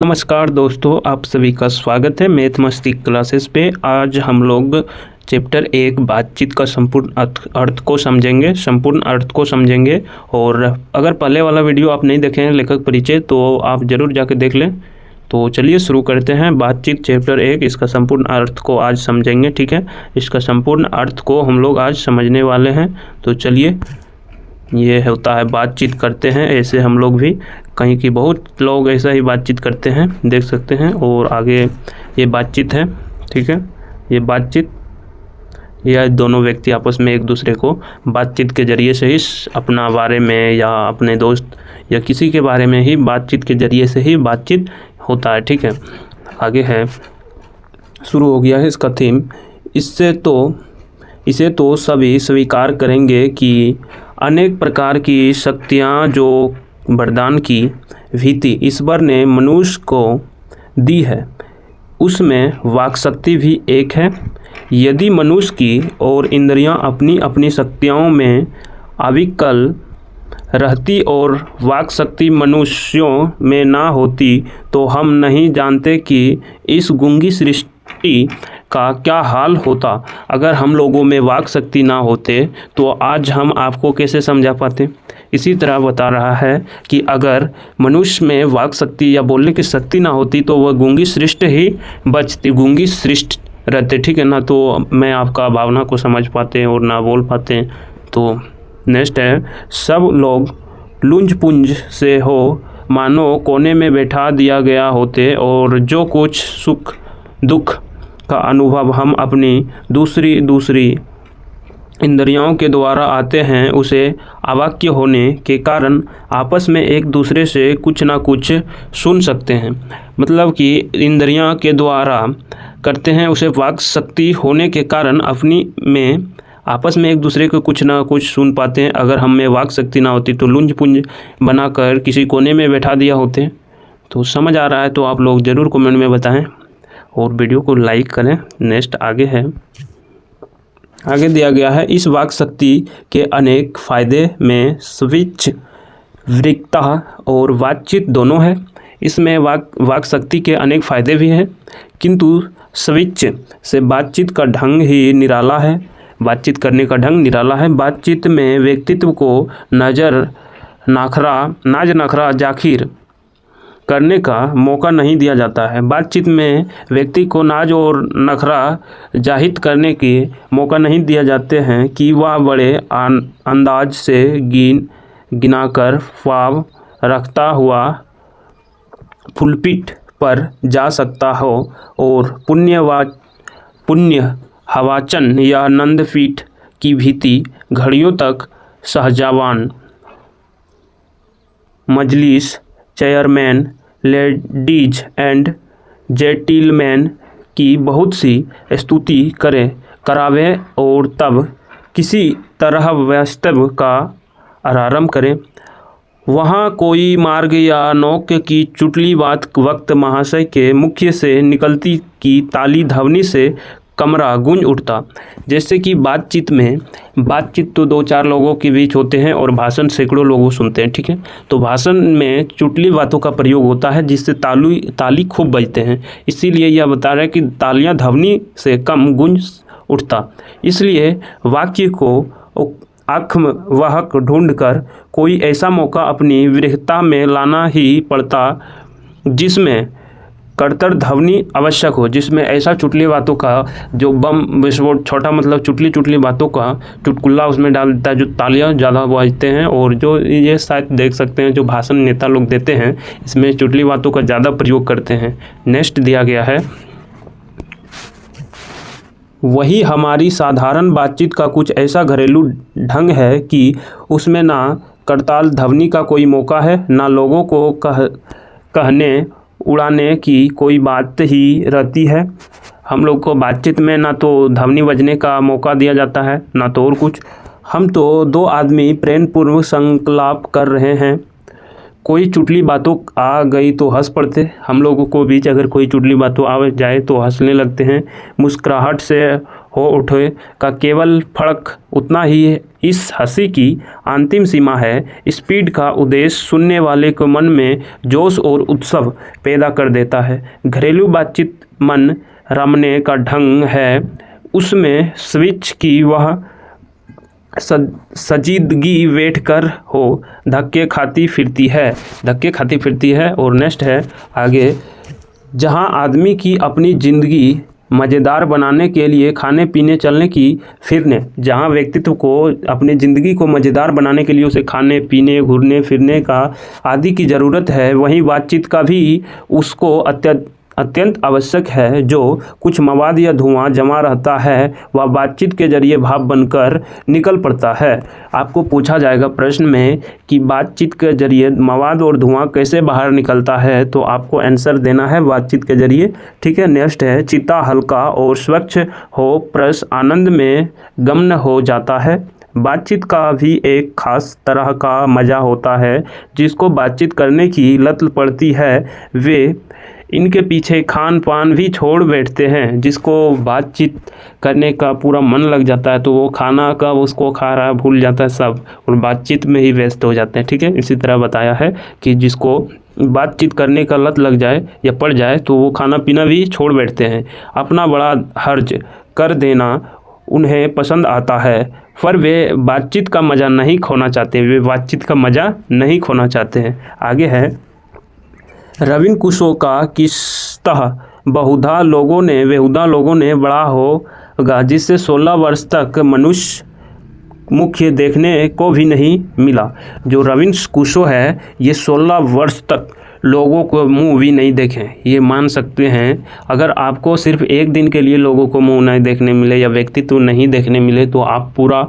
नमस्कार दोस्तों, आप सभी का स्वागत है मैथ मस्ती क्लासेस पे। आज हम लोग चैप्टर 1 बातचीत का संपूर्ण अर्थ को समझेंगे। और अगर पहले वाला वीडियो आप नहीं देखे हैं लेखक परिचय, तो आप ज़रूर जाके देख लें। तो चलिए शुरू करते हैं। बातचीत चैप्टर 1 इसका संपूर्ण अर्थ को आज समझेंगे। ठीक है, इसका संपूर्ण अर्थ को हम लोग आज समझने वाले हैं। तो चलिए, ये होता है बातचीत करते हैं, ऐसे हम लोग भी कहीं की बहुत लोग ऐसा ही बातचीत करते हैं, देख सकते हैं। और आगे ये बातचीत है। ठीक है, ये बातचीत या दोनों व्यक्ति आपस में एक दूसरे को बातचीत के ज़रिए से ही अपना बारे में या अपने दोस्त या किसी के बारे में ही बातचीत के ज़रिए से ही बातचीत होता है। ठीक है, आगे है, शुरू हो गया है इसका थीम। इसे तो सभी स्वीकार करेंगे कि अनेक प्रकार की शक्तियाँ जो वरदान की भीति ईश्वर ने मनुष्य को दी है, उसमें वाक शक्ति भी एक है। यदि मनुष्य की और इंद्रियां अपनी अपनी शक्तियों में अविकल रहती और वाक शक्ति मनुष्यों में ना होती, तो हम नहीं जानते कि इस गूंगी सृष्टि का क्या हाल होता। अगर हम लोगों में वाक शक्ति ना होते तो आज हम आपको कैसे समझा पाते। इसी तरह बता रहा है कि अगर मनुष्य में वाक शक्ति या बोलने की शक्ति ना होती तो वह गूंगी सृष्टि ही बचती, गूंगी सृष्टि रहते। ठीक है ना, तो मैं आपका भावना को समझ पाते और ना बोल पाते। तो नेक्स्ट है, सब लोग लुंज पुंज से हो मानो कोने में बैठा दिया गया होते, और जो कुछ सुख दुख का अनुभव हम अपनी दूसरी इंद्रियों के द्वारा आते हैं, उसे अवाक्य होने के कारण आपस में एक दूसरे से कुछ ना कुछ सुन सकते हैं। मतलब कि इंद्रियों के द्वारा करते हैं, उसे वाक शक्ति होने के कारण अपनी में आपस में एक दूसरे को कुछ ना कुछ सुन पाते हैं। अगर हम में वाक शक्ति ना होती तो लुंज पुंज बनाकर किसी कोने में बैठा दिया होते। तो समझ आ रहा है तो आप लोग ज़रूर कमेंट में बताएं और वीडियो को लाइक करें। नेक्स्ट आगे है, आगे दिया गया है, इस वाक शक्ति के अनेक फायदे में स्विच वृक्ता और बातचीत दोनों है। इसमें वाक शक्ति के अनेक फायदे भी हैं, किंतु स्विच से बातचीत का ढंग ही निराला है। बातचीत करने का ढंग निराला है। बातचीत में व्यक्तित्व को नाज नखरा जाखिर करने का मौका नहीं दिया जाता है। बातचीत में व्यक्ति को नाज और नखरा जाहिर करने के मौका नहीं दिया जाते हैं कि वह बड़े अंदाज से गिनाकर फाव रखता हुआ पुलपिट पर जा सकता हो और पुण्य हवाचन या नंदपीठ की भीति घड़ियों तक सहजावान मजलिस चेयरमैन लेडीज एंड जेंटिलमैन की बहुत सी स्तुति करावे और तब किसी तरह वास्तव का आरंभ करें। वहाँ कोई मार्ग या नौक की चुटली बात वक्त महाशय के मुख्य से निकलती की ताली ध्वनि से कमरा गूंज उठता। जैसे कि बातचीत तो 2-4 लोगों के बीच होते हैं और भाषण सैकड़ों लोग सुनते हैं। ठीक है, तो भाषण में चुटली बातों का प्रयोग होता है जिससे ताली खूब बजते हैं। इसीलिए यह बता रहा है कि तालियां ध्वनि से कम गूंज उठता। इसलिए वाक्य को आत्मवाहक ढूंढकर कोई ऐसा मौका अपनी विरहता में लाना ही पड़ता जिसमें कर्तर ध्वनि आवश्यक हो, जिसमें ऐसा चुटली बातों का जो बम विस्फोट, छोटा मतलब चुटली बातों का चुटकुल्ला उसमें डाल देता है, जो तालियां ज़्यादा बजते हैं। और जो ये शायद देख सकते हैं जो भाषण नेता लोग देते हैं, इसमें चुटली बातों का ज़्यादा प्रयोग करते हैं। नेक्स्ट दिया गया है, वही हमारी साधारण बातचीत का कुछ ऐसा घरेलू ढंग है कि उसमें ना करताल ध्वनि का कोई मौका है, ना लोगों को कहने उड़ाने की कोई बात ही रहती है। हम लोग को बातचीत में ना तो ध्वनि बजने का मौका दिया जाता है, ना तो और कुछ। हम तो 2 आदमी प्रेमपूर्वक संकलाप कर रहे हैं, कोई चुटली बातों आ गई तो हंस पड़ते। हम लोगों को बीच अगर कोई चुटली बातों आ जाए तो हंसने लगते हैं मुस्कुराहट से हो उठे का केवल फर्क उतना ही है। इस हंसी की अंतिम सीमा है। स्पीड का उद्देश्य सुनने वाले को मन में जोश और उत्सव पैदा कर देता है। घरेलू बातचीत मन रमने का ढंग है। उसमें स्विच की वह सजीदगी वेट कर हो धक्के खाती फिरती है। और नेक्स्ट है आगे, जहां आदमी की अपनी ज़िंदगी मज़ेदार बनाने के लिए खाने पीने चलने की फिरने, जहां व्यक्तित्व को अपनी ज़िंदगी को मज़ेदार बनाने के लिए उसे खाने पीने घूमने फिरने का आदि की ज़रूरत है, वहीं बातचीत का भी उसको अत्यंत आवश्यक है। जो कुछ मवाद या धुआं जमा रहता है वह बातचीत के जरिए भाप बनकर निकल पड़ता है। आपको पूछा जाएगा प्रश्न में कि बातचीत के जरिए मवाद और धुआं कैसे बाहर निकलता है, तो आपको आंसर देना है बातचीत के जरिए। ठीक है, नेक्स्ट है, चिता हल्का और स्वच्छ हो प्रस आनंद में गमन हो जाता है। बातचीत का भी एक खास तरह का मज़ा होता है। जिसको बातचीत करने की लत पड़ती है वे इनके पीछे खान पान भी छोड़ बैठते हैं। जिसको बातचीत करने का पूरा मन लग जाता है तो वो खाना का उसको खा रहा भूल जाता है सब, और बातचीत में ही व्यस्त हो जाते हैं। ठीक है, इसी तरह बताया है कि जिसको बातचीत करने का लत लग जाए या पड़ जाए तो वो खाना पीना भी छोड़ बैठते हैं। अपना बड़ा हर्ज कर देना उन्हें पसंद आता है, पर वे बातचीत का मज़ा नहीं खोना चाहते हैं। आगे है, रविन कुशो का किस्सा बेहुदा लोगों ने बड़ा होगा जिससे 16 वर्ष तक मनुष्य मुख्य देखने को भी नहीं मिला। जो रविन कुशो है ये 16 वर्ष तक लोगों को मुंह भी नहीं देखें, ये मान सकते हैं। अगर आपको सिर्फ एक दिन के लिए लोगों को मुंह नहीं देखने मिले या व्यक्तित्व नहीं देखने मिले तो आप पूरा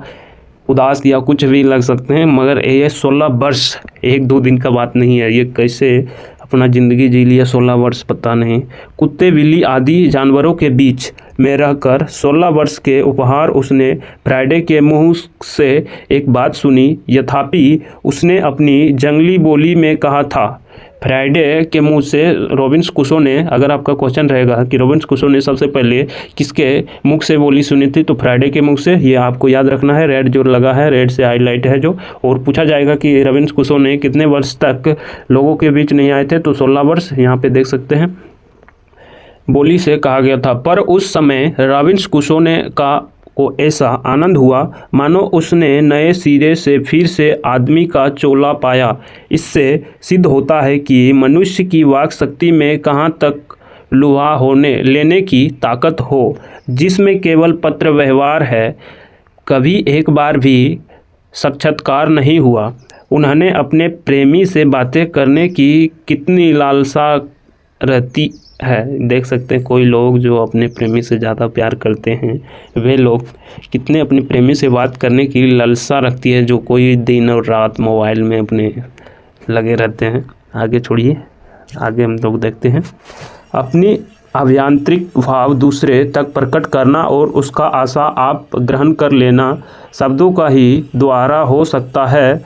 उदास या कुछ भी लग सकते हैं, मगर ये 16 वर्ष एक दो दिन का बात नहीं है। ये कैसे अपना ज़िंदगी जी लिया 16 वर्ष पता नहीं। कुत्ते बिल्ली आदि जानवरों के बीच में रहकर 16 वर्ष के उपहार उसने फ्राइडे के मुंह से एक बात सुनी। यथापि उसने अपनी जंगली बोली में कहा था। फ्राइडे के मुंह से रॉबिन्स क्रूसो ने, अगर आपका क्वेश्चन रहेगा कि रॉबिन्स क्रूसो ने सबसे पहले किसके मुख से बोली सुनी थी, तो फ्राइडे के मुख से। ये आपको याद रखना है, रेड जो लगा है, रेड से हाईलाइट है जो। और पूछा जाएगा कि रॉबिन्स क्रूसो ने कितने वर्ष तक लोगों के बीच नहीं आए थे, तो 16 वर्ष यहाँ पे देख सकते हैं बोली से कहा गया था। पर उस समय रॉबिन्स क्रूसो ने को ऐसा आनंद हुआ मानो उसने नए सिरे से फिर से आदमी का चोला पाया। इससे सिद्ध होता है कि मनुष्य की वाक शक्ति में कहाँ तक लुहा होने लेने की ताकत हो, जिसमें केवल पत्र व्यवहार है। कभी एक बार भी साक्षात्कार नहीं हुआ। उन्होंने अपने प्रेमी से बातें करने की कितनी लालसा रहती है। देख सकते हैं कोई लोग जो अपने प्रेमी से ज़्यादा प्यार करते हैं, वे लोग कितने अपने प्रेमी से बात करने की लालसा रखती है, जो कोई दिन और रात मोबाइल में अपने लगे रहते हैं। आगे छोड़िए, आगे हम लोग देखते हैं। अपनी अभियांत्रिक भाव दूसरे तक प्रकट करना और उसका आशा आप ग्रहण कर लेना शब्दों का ही द्वारा हो सकता है।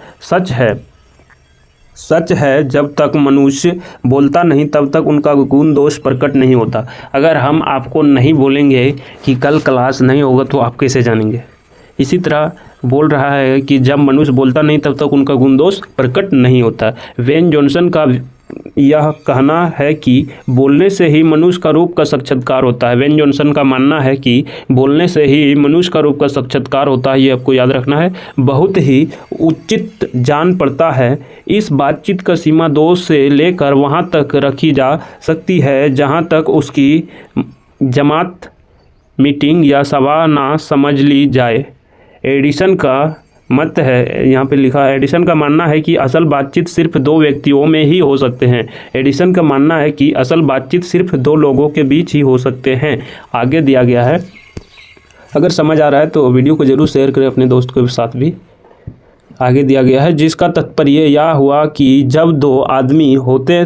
सच है जब तक मनुष्य बोलता नहीं तब तक उनका गुण दोष प्रकट नहीं होता। अगर हम आपको नहीं बोलेंगे कि कल क्लास नहीं होगा तो आप कैसे जानेंगे। इसी तरह बोल रहा है कि जब मनुष्य बोलता नहीं तब तक उनका गुण दोष प्रकट नहीं होता। वेन जॉनसन का यह कहना है कि बोलने से ही मनुष्य का रूप का साक्षात्कार होता है। वेन जॉनसन का मानना है कि बोलने से ही मनुष्य का रूप का साक्षात्कार होता है। ये आपको याद रखना है, बहुत ही उचित जान पड़ता है। इस बातचीत का सीमा 2 से लेकर वहाँ तक रखी जा सकती है जहाँ तक उसकी जमात मीटिंग या सभा ना समझ ली जाए। एडिसन का मत है, यहाँ पे लिखा है, एडिसन का मानना है कि असल बातचीत सिर्फ 2 व्यक्तियों में ही हो सकते हैं। एडिसन का मानना है कि असल बातचीत सिर्फ 2 लोगों के बीच ही हो सकते हैं। आगे दिया गया है, अगर समझ आ रहा है तो वीडियो को ज़रूर शेयर करें अपने दोस्त के साथ भी। आगे दिया गया है, जिसका तात्पर्य यह हुआ कि जब 2 आदमी होते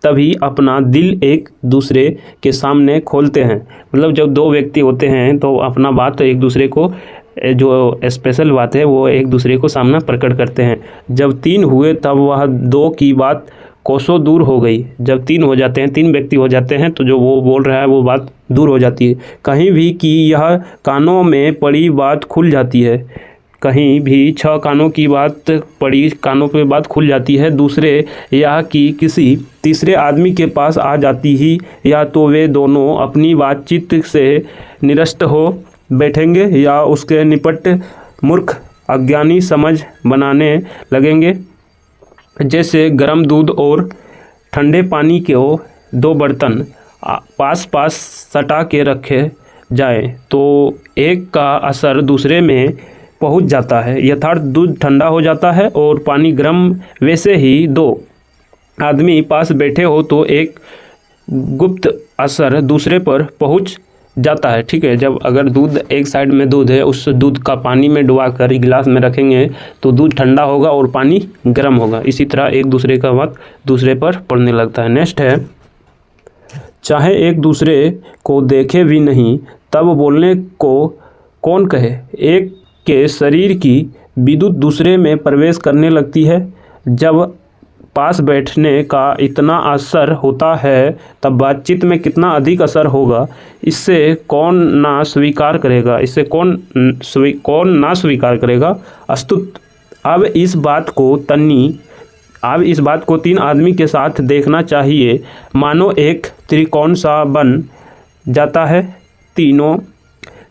तभी अपना दिल एक दूसरे के सामने खोलते हैं। मतलब जब 2 व्यक्ति होते हैं तो अपना बात एक दूसरे को, जो स्पेशल बात है वो एक दूसरे को सामना प्रकट करते हैं। जब 3 हुए तब वह 2 की बात कोसों दूर हो गई। जब 3 हो जाते हैं, 3 व्यक्ति हो जाते हैं तो जो वो बोल रहा है वो बात दूर हो जाती है। कहीं भी कि यह कानों में पड़ी बात खुल जाती है। कहीं भी 6 कानों की बात पड़ी कानों पे बात खुल जाती है। दूसरे या कि किसी तीसरे आदमी के पास आ जाती ही, या तो वे दोनों अपनी बातचीत से निरस्त हो बैठेंगे या उसके निपट मूर्ख अज्ञानी समझ बनाने लगेंगे। जैसे गर्म दूध और ठंडे पानी के 2 बर्तन पास पास सटा के रखे जाए तो एक का असर दूसरे में पहुंच जाता है। यथार्थ दूध ठंडा हो जाता है और पानी गर्म। वैसे ही 2 आदमी पास बैठे हो तो एक गुप्त असर दूसरे पर पहुंच जाता है। ठीक है, जब अगर दूध एक साइड में दूध है, उस दूध का पानी में डुबा कर गिलास में रखेंगे तो दूध ठंडा होगा और पानी गर्म होगा। इसी तरह एक दूसरे का बात दूसरे पर पड़ने लगता है। नेक्स्ट है, चाहे एक दूसरे को देखे भी नहीं तब बोलने को कौन कहे। एक के शरीर की विद्युत दूसरे में प्रवेश करने लगती है। जब पास बैठने का इतना असर होता है तब बातचीत में कितना अधिक असर होगा, इससे कौन ना स्वीकार करेगा। कौन ना स्वीकार करेगा। अस्तुत अब इस बात को 3 आदमी के साथ देखना चाहिए। मानो एक त्रिकोण सा बन जाता है। तीनों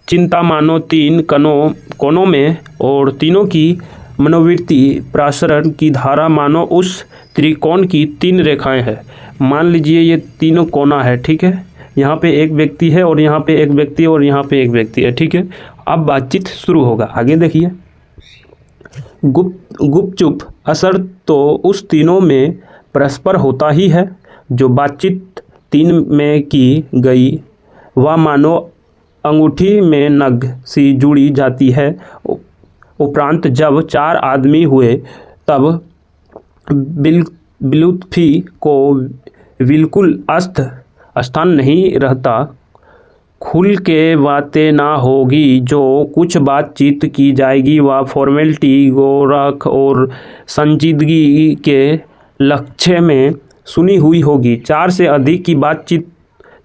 चिंता मानो 3 कोनों में, और तीनों की मनोवृत्ति प्रसरण की धारा मानो उस त्रिकोण की 3 रेखाएं हैं। मान लीजिए ये तीनों कोना है। ठीक है, यहाँ पे एक व्यक्ति है और यहाँ पे एक व्यक्ति और यहाँ पे एक व्यक्ति है। ठीक है, अब बातचीत शुरू होगा। आगे देखिए, गुपचुप असर तो उस तीनों में परस्पर होता ही है। जो बातचीत 3 में की गई वह मानो अंगूठी में नग सी जुड़ी जाती है। उपरांत जब 4 आदमी हुए तब बिलुत्फी को बिल्कुल स्थान नहीं रहता। खुल के बातें ना होगी। जो कुछ बातचीत की जाएगी वह फॉर्मेलिटी, गोरख और संजीदगी के लक्ष्य में सुनी हुई होगी। 4 से अधिक की बातचीत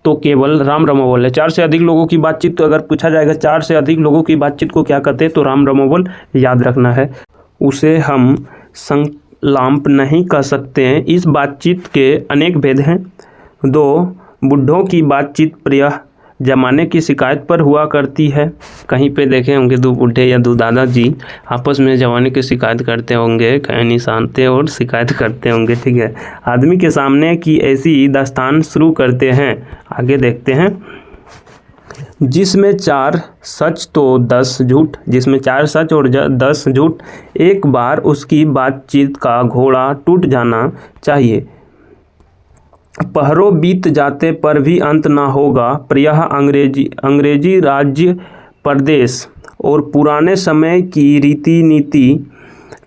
तो केवल राम रमोबल है। 4 से अधिक लोगों की बातचीत तो अगर पूछा जाएगा 4 से अधिक लोगों की बातचीत को क्या कहते हैं तो राम रमोबल याद रखना है। उसे हम संलाप नहीं कर सकते हैं। इस बातचीत के अनेक भेद हैं। 2 बुढ़ों की बातचीत प्रिय जमाने की शिकायत पर हुआ करती है। कहीं पे देखे होंगे 2 बूढ़े या 2 दादाजी आपस में जमाने की शिकायत करते होंगे, कहानी सुनाते और शिकायत करते होंगे। ठीक है, आदमी के सामने की ऐसी दास्तान शुरू करते हैं। आगे देखते हैं, जिसमें 4 सच तो 10 झूठ। जिसमें 4 सच और 10 झूठ। एक बार उसकी बातचीत का घोड़ा टूट जाना चाहिए। पहरों बीत जाते पर भी अंत ना होगा। यह अंग्रेजी राज्य प्रदेश और पुराने समय की रीति नीति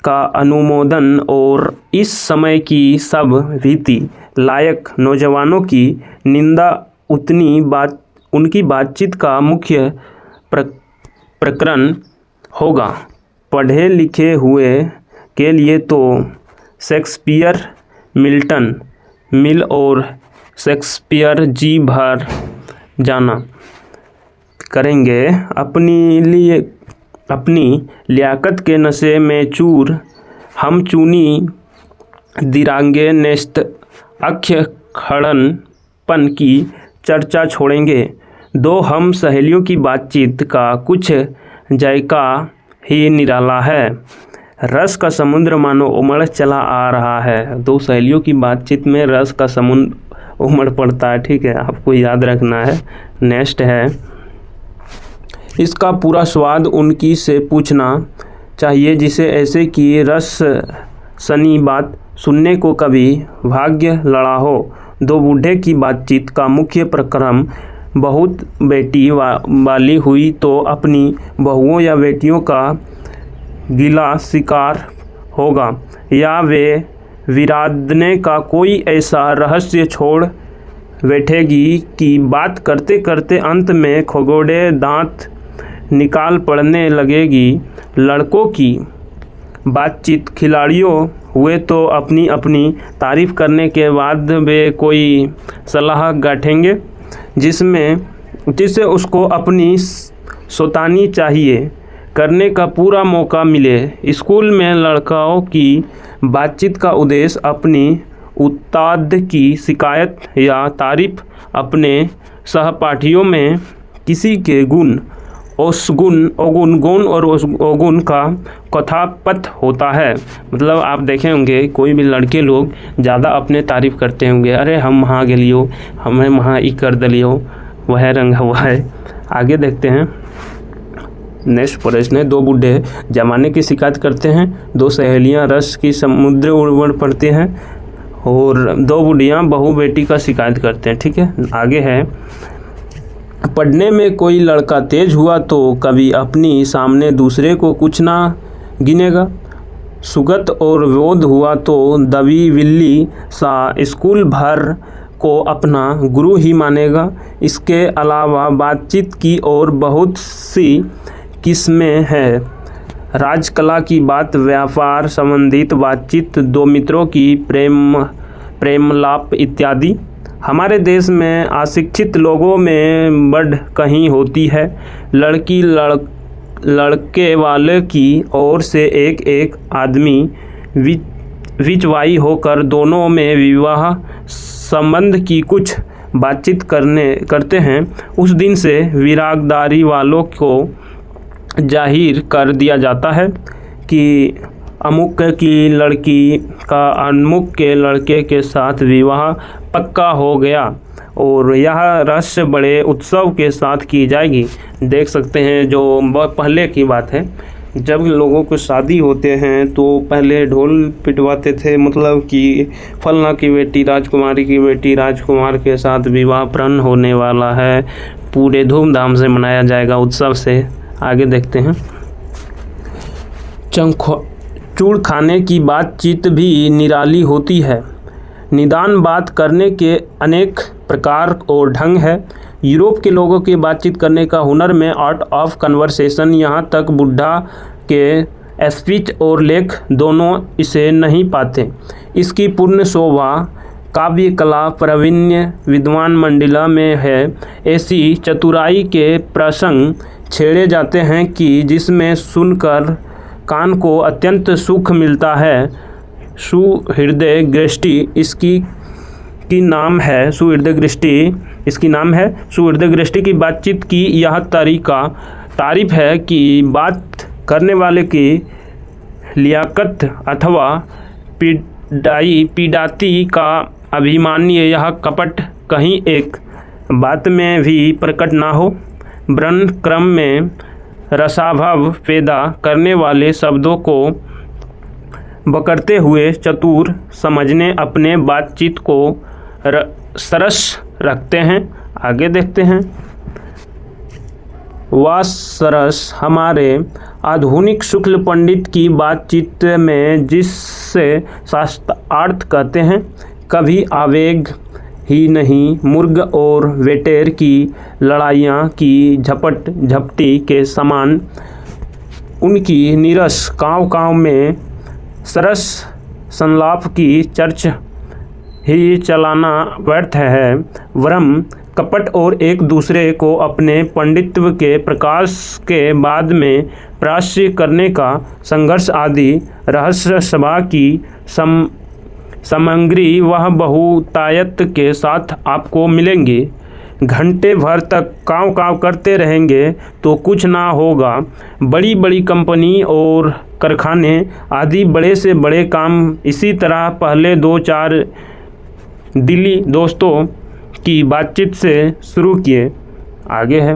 का अनुमोदन और इस समय की सब भीति लायक नौजवानों की निंदा उनकी बातचीत का मुख्य प्रकरण होगा। पढ़े लिखे हुए के लिए तो शेक्सपियर, मिल्टन, मिल और शेक्सपियर जी भर जाना करेंगे। अपनी लियाकत के नशे में चूर हम चूनी दिरांगे नेस्त अख्य खड़नपन की चर्चा छोड़ेंगे। 2 हम सहेलियों की बातचीत का कुछ जायका ही निराला है। रस का समुद्र मानो उमड़ चला आ रहा है। 2 सहेलियों की बातचीत में रस का समुद्र उमड़ पड़ता है। ठीक है, आपको याद रखना है। नेक्स्ट है, इसका पूरा स्वाद उनकी से पूछना चाहिए जिसे ऐसे की रस सनी बात सुनने को कभी भाग्य लड़ा हो। 2 बूढ़े की बातचीत का मुख्य प्रक्रम बहुत बेटी वाली हुई तो अपनी बहुओं या बेटियों का गिला शिकार होगा, या वे विरादने का कोई ऐसा रहस्य छोड़ बैठेगी कि बात करते करते अंत में खगोड़े दांत निकाल पड़ने लगेगी। लड़कों की बातचीत खिलाड़ियों हुए तो अपनी अपनी तारीफ़ करने के बाद वे कोई सलाह गाँठेंगे जिससे उसको अपनी शैतानी चाहिए करने का पूरा मौका मिले। स्कूल में लड़कों की बातचीत का उद्देश्य अपनी उस्ताद की शिकायत या तारीफ़, अपने सहपाठियों में किसी के गुण अवगुण का कथापथ होता है। मतलब आप देखे होंगे कोई भी लड़के लोग ज़्यादा अपने तारीफ़ करते होंगे, अरे हम वहाँ गेलियो, हमें वहाँ ई कर दिलियो, वह रंग हुआ है। आगे देखते हैं नेक्स्ट प्रश्न है। दो बूढ़े जमाने की शिकायत करते हैं, दो सहेलियां रस की समुद्र उड़ पड़ती हैं और दो बूढ़ियां बहू बेटी का शिकायत करते हैं। ठीक है, आगे है पढ़ने में कोई लड़का तेज हुआ तो कभी अपनी सामने दूसरे को कुछ ना गिनेगा, सुगत और बोध हुआ तो दबी बिल्ली सा स्कूल भर को अपना गुरु ही मानेगा। इसके अलावा बातचीत की और बहुत सी किस्में हैं। राजकला की बात, व्यापार संबंधित बातचीत, दो मित्रों की प्रेमलाप इत्यादि। हमारे देश में अशिक्षित लोगों में बढ़ कहीं होती है। लड़की लड़के वाले की ओर से एक आदमी विचवाई होकर दोनों में विवाह संबंध की कुछ बातचीत करते हैं। उस दिन से विरागदारी वालों को जाहिर कर दिया जाता है कि अमुक की लड़की का अमुक के लड़के के साथ विवाह पक्का हो गया और यह रस्म बड़े उत्सव के साथ की जाएगी। देख सकते हैं जो बहुत पहले की बात है, जब लोगों को शादी होते हैं तो पहले ढोल पिटवाते थे, मतलब कि फलना की बेटी राजकुमारी की बेटी राजकुमार के साथ विवाह प्रण होने वाला है, पूरे धूमधाम से मनाया जाएगा उत्सव से। आगे देखते हैं चूड़ खाने की बातचीत भी निराली होती है। निदान बात करने के अनेक प्रकार और ढंग है। यूरोप के लोगों की बातचीत करने का हुनर में आर्ट ऑफ कन्वर्सेशन, यहाँ तक बुद्धा के स्पीच और लेख दोनों इसे नहीं पाते। इसकी पूर्ण शोभा काव्य कला प्रावीण्य विद्वान मंडला में है। ऐसी चतुराई के प्रसंग छेड़े जाते हैं कि जिसमें सुनकर कान को अत्यंत सुख मिलता है। सुहृदय दृष्टि इसकी नाम है। सुहृदय दृष्टि की बातचीत की यह तारीफ है कि बात करने वाले की लियाकत अथवा पीडाती का अभिमान्य यह कपट कहीं एक बात में भी प्रकट ना हो। वर्ण क्रम में रसाभाव पैदा करने वाले शब्दों को बकरते हुए चतुर समझने अपने बातचीत को सरस रखते हैं। आगे देखते हैं वह सरस हमारे आधुनिक शुक्ल पंडित की बातचीत में जिससे शास्त्रार्थ कहते हैं, कभी आवेग ही नहीं, मुर्ग और वेटेर की लड़ाइयाँ की झपटी के समान उनकी नीरस काँव में सरस संलाप की चर्च ही चलाना व्यर्थ है। वरम कपट और एक दूसरे को अपने पंडित्व के प्रकाश के बाद में प्राश्य करने का संघर्ष आदि रहस्य सभा की सामग्री वह बहुतायत के साथ आपको मिलेंगी। घंटे भर तक काँव करते रहेंगे तो कुछ ना होगा। बड़ी बड़ी कंपनी और कारखाने आदि बड़े से बड़े काम इसी तरह पहले 2-4 दिल्ली दोस्तों की बातचीत से शुरू किए। आगे है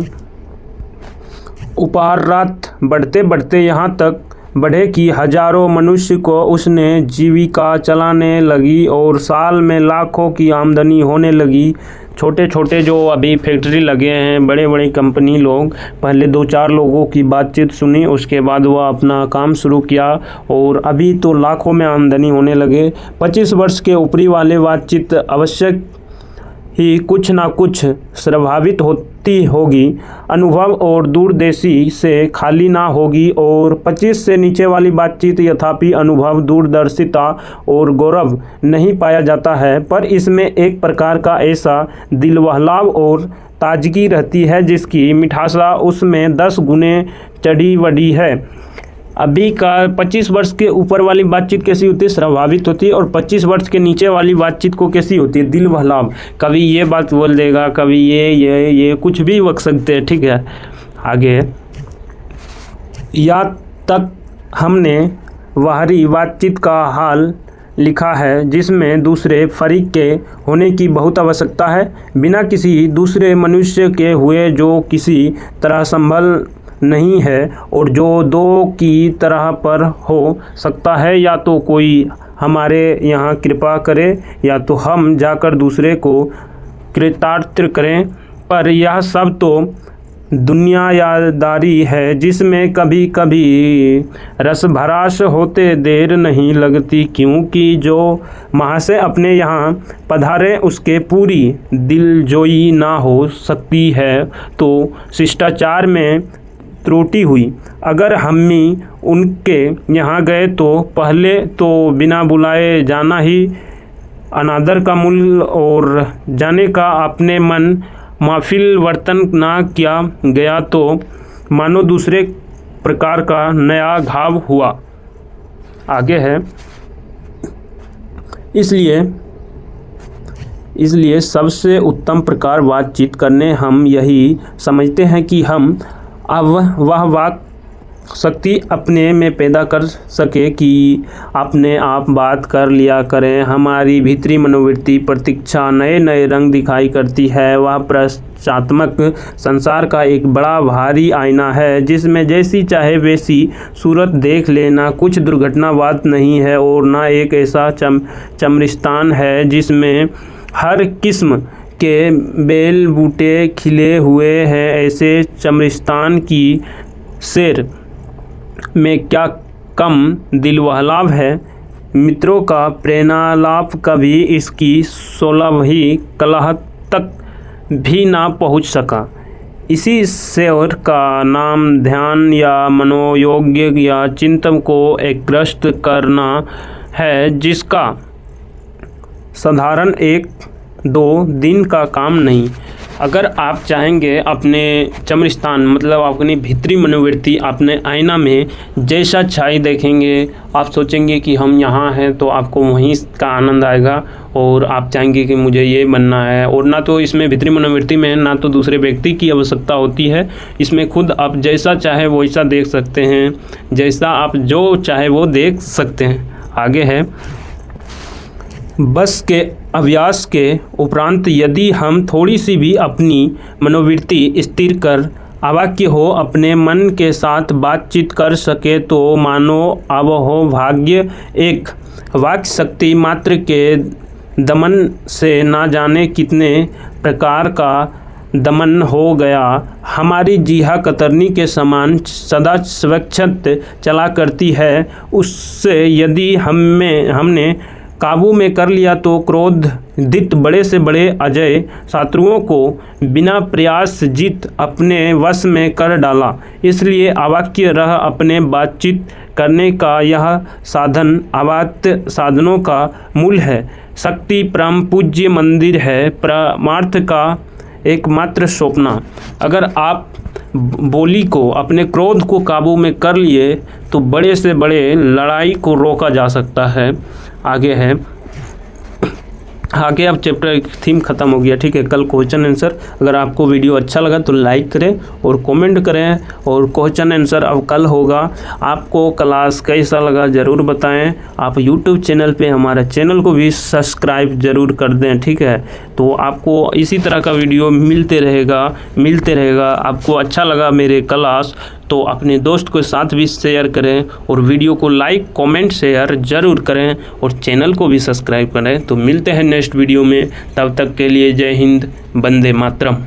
उपहारात बढ़ते बढ़ते यहाँ तक बढ़े कि हजारों मनुष्य को उसने जीविका चलाने लगी और साल में लाखों की आमदनी होने लगी। छोटे छोटे जो अभी फैक्ट्री लगे हैं, बड़े बड़े कंपनी लोग पहले 2-4 लोगों की बातचीत सुनी, उसके बाद वह अपना काम शुरू किया और अभी तो लाखों में आमदनी होने लगे। 25 वर्ष के ऊपरी वाले बातचीत आवश्यक ही कुछ ना कुछ प्रभावित होती मनोवृत्ति होगी, अनुभव और दूरदर्शी से खाली ना होगी। और 25 से नीचे वाली बातचीत यथापि अनुभव, दूरदर्शिता और गौरव नहीं पाया जाता है, पर इसमें एक प्रकार का ऐसा दिलबहलाव और ताजगी रहती है जिसकी मिठासा उसमें 10 गुने चढ़ी बढ़ी है। अभी का 25 वर्ष के ऊपर वाली बातचीत कैसी होती है, स्वाभाविक होती है, और 25 वर्ष के नीचे वाली बातचीत को कैसी होती है, दिल बहलाव। कभी ये बात बोल देगा, कभी ये कुछ भी बक सकते हैं, ठीक है। आगे या तक हमने बाहरी बातचीत का हाल लिखा है जिसमें दूसरे फरीक के होने की बहुत आवश्यकता है, बिना किसी दूसरे मनुष्य के हुए जो किसी तरह संभल नहीं है और जो दो की तरह पर हो सकता है। या तो कोई हमारे यहाँ कृपा करे या तो हम जाकर दूसरे को कृतार्थ करें, पर यह सब तो दुनियादारी है जिसमें कभी कभी रसभरास होते देर नहीं लगती, क्योंकि जो महाशय अपने यहाँ पधारे उसके पूरी दिलजोई ना हो सकती है तो शिष्टाचार में त्रुटि हुई। अगर हम उनके यहाँ गए तो पहले तो बिना बुलाए जाना ही अनादर का मूल, और जाने का अपने मन माफिल वर्तन ना किया गया तो मानो दूसरे प्रकार का नया घाव हुआ। आगे है, इसलिए सबसे उत्तम प्रकार बातचीत करने हम यही समझते हैं कि हम अब वह वाक शक्ति अपने में पैदा कर सके कि अपने आप बात कर लिया करें। हमारी भीतरी मनोवृत्ति प्रतीक्षा नए नए रंग दिखाई करती है। वह पश्चात्मक संसार का एक बड़ा भारी आईना है जिसमें जैसी चाहे वैसी सूरत देख लेना कुछ दुर्घटना बात नहीं है, और ना एक ऐसा चमरिस्तान है जिसमें हर किस्म के बेल बूटे खिले हुए हैं। ऐसे चमरिस्तान की सैर में क्या कम दिलबहलाव है। मित्रों का प्रेरणालाप कभी इसकी 16वीं कला तक भी ना पहुंच सका। इसी सैर का नाम ध्यान या मनोयोग या चिंतन को एकाग्रस्त करना है, जिसका साधारण 1-2 दिन का काम नहीं। अगर आप चाहेंगे अपने चमरिस्तान मतलब अपनी भीतरी मनोवृत्ति अपने आईना में जैसा छाई देखेंगे, आप सोचेंगे कि हम यहाँ हैं, तो आपको वहीं का आनंद आएगा और आप चाहेंगे कि मुझे ये बनना है। और ना तो इसमें भीतरी मनोवृत्ति में ना तो दूसरे व्यक्ति की आवश्यकता होती है, इसमें खुद आप जैसा चाहे वैसा देख सकते हैं, जैसा आप जो चाहे वो देख सकते हैं। आगे है, बस के अभ्यास के उपरांत यदि हम थोड़ी सी भी अपनी मनोवृत्ति स्थिर कर अवाक्य हो अपने मन के साथ बातचीत कर सके तो मानो अब हो भाग्य एक वाक्य शक्ति मात्र के दमन से ना जाने कितने प्रकार का दमन हो गया। हमारी जीहा कतरनी के समान सदा स्वच्छत चला करती है। उससे यदि हमने काबू में कर लिया तो क्रोधित बड़े से बड़े अजय शत्रुओं को बिना प्रयास जीत अपने वश में कर डाला। इसलिए अवाक्य रह अपने बातचीत करने का यह साधन अवाक्य साधनों का मूल है। शक्ति परम पूज्य मंदिर है, परमार्थ का एकमात्र स्वप्न। अगर आप बोली को अपने क्रोध को काबू में कर लिए तो बड़े से बड़े लड़ाई को रोका जा सकता है। आगे है, आगे अब चैप्टर थीम ख़त्म हो गया, ठीक है। कल क्वेश्चन आंसर, अगर आपको वीडियो अच्छा लगा तो लाइक करें और कमेंट करें, और क्वेश्चन आंसर अब कल होगा। आपको क्लास कैसा लगा ज़रूर बताएं। आप यूट्यूब चैनल पे हमारे चैनल को भी सब्सक्राइब ज़रूर कर दें, ठीक है। तो आपको इसी तरह का वीडियो मिलते रहेगा। आपको अच्छा लगा मेरे क्लास तो अपने दोस्त के साथ भी शेयर करें, और वीडियो को लाइक कमेंट शेयर ज़रूर करें, और चैनल को भी सब्सक्राइब करें। तो मिलते हैं नेक्स्ट वीडियो में, तब तक के लिए जय हिंद, वंदे मातरम।